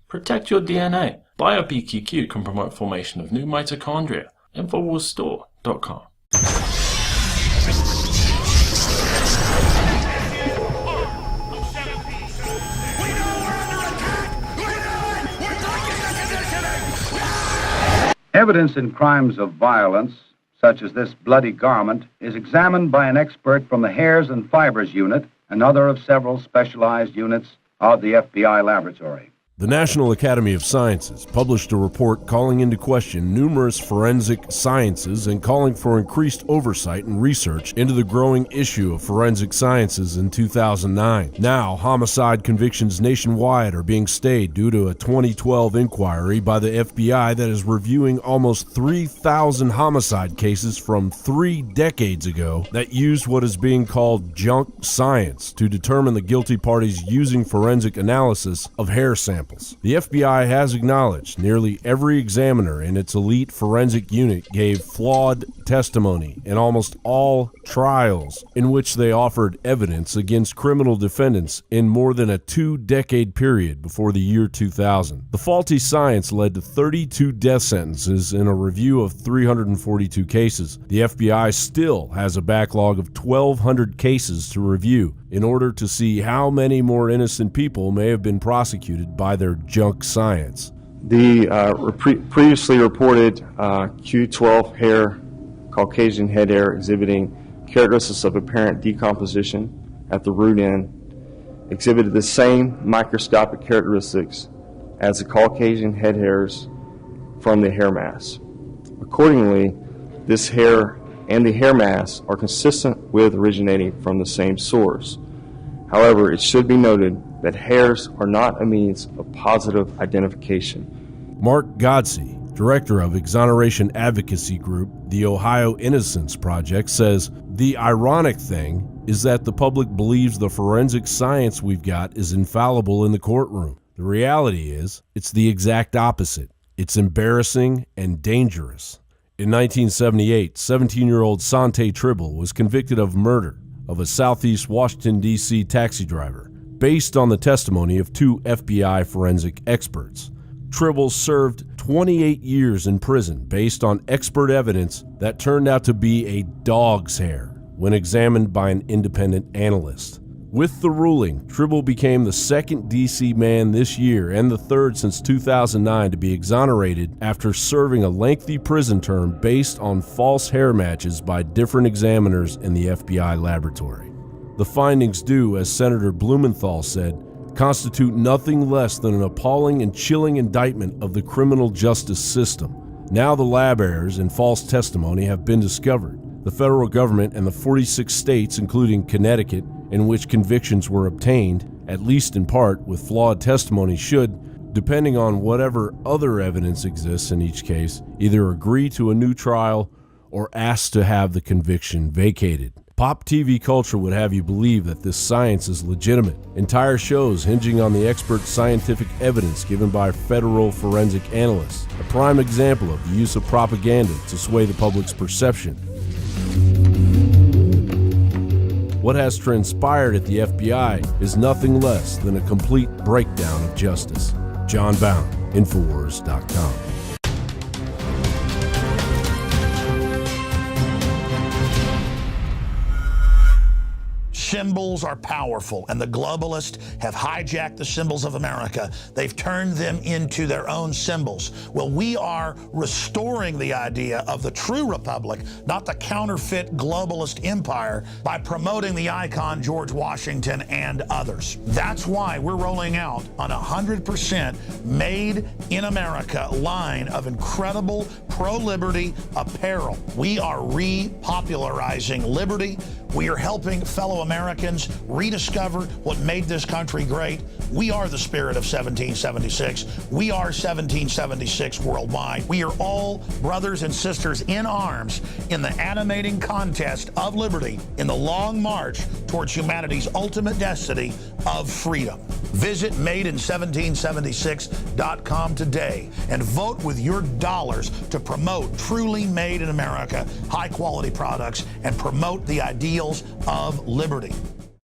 Protect your DNA. BioPQQ can promote formation of new mitochondria. Infowarsstore.com. Evidence in crimes of violence, such as this bloody garment, is examined by an expert from the Hairs and Fibers Unit, another of several specialized units of the FBI laboratory. The National Academy of Sciences published a report calling into question numerous forensic sciences and calling for increased oversight and research into the growing issue of forensic sciences in 2009. Now, homicide convictions nationwide are being stayed due to a 2012 inquiry by the FBI that is reviewing almost 3,000 homicide cases from 3 decades ago that used what is being called junk science to determine the guilty parties using forensic analysis of hair samples. The FBI has acknowledged nearly every examiner in its elite forensic unit gave flawed testimony in almost all trials in which they offered evidence against criminal defendants in more than a 2-decade period before the year 2000. The faulty science led to 32 death sentences in a review of 342 cases. The FBI still has a backlog of 1,200 cases to review in order to see how many more innocent people may have been prosecuted by their junk science. The previously reported Q12 hair, Caucasian head hair, exhibiting characteristics of apparent decomposition at the root end, exhibited the same microscopic characteristics as the Caucasian head hairs from the hair mass. Accordingly, this hair and the hair mass are consistent with originating from the same source. However, it should be noted that hairs are not a means of positive identification. Mark Godsey, director of exoneration advocacy group, the Ohio Innocence Project, says the ironic thing is that the public believes the forensic science we've got is infallible in the courtroom. The reality is, it's the exact opposite. It's embarrassing and dangerous. In 1978, 17-year-old Sante Tribble was convicted of murder of a Southeast Washington, D.C. taxi driver, based on the testimony of 2 FBI forensic experts. Tribble served 28 years in prison based on expert evidence that turned out to be a dog's hair when examined by an independent analyst. With the ruling, Tribble became the 2nd D.C. man this year and the 3rd since 2009 to be exonerated after serving a lengthy prison term based on false hair matches by different examiners in the FBI laboratory. The findings do, as Senator Blumenthal said, constitute nothing less than an appalling and chilling indictment of the criminal justice system. Now the lab errors and false testimony have been discovered. The federal government and the 46 states, including Connecticut, in which convictions were obtained, at least in part, with flawed testimony should, depending on whatever other evidence exists in each case, either agree to a new trial or ask to have the conviction vacated. Pop TV culture would have you believe that this science is legitimate. Entire shows hinging on the expert scientific evidence given by federal forensic analysts. A prime example of the use of propaganda to sway the public's perception. What has transpired at the FBI is nothing less than a complete breakdown of justice. John Bound, Infowars.com. Symbols are powerful, and the globalists have hijacked the symbols of America. They've turned them into their own symbols. Well, we are restoring the idea of the true republic, not the counterfeit globalist empire, by promoting the icon George Washington and others. That's why we're rolling out an 100% made in America line of incredible pro-liberty apparel. We are repopularizing liberty. We are helping fellow Americans rediscover what made this country great. We are the spirit of 1776. We are 1776 worldwide. We are all brothers and sisters in arms in the animating contest of liberty in the long march towards humanity's ultimate destiny of freedom. Visit madein1776.com today and vote with your dollars to promote truly made in America, high quality products, and promote the ideals of liberty.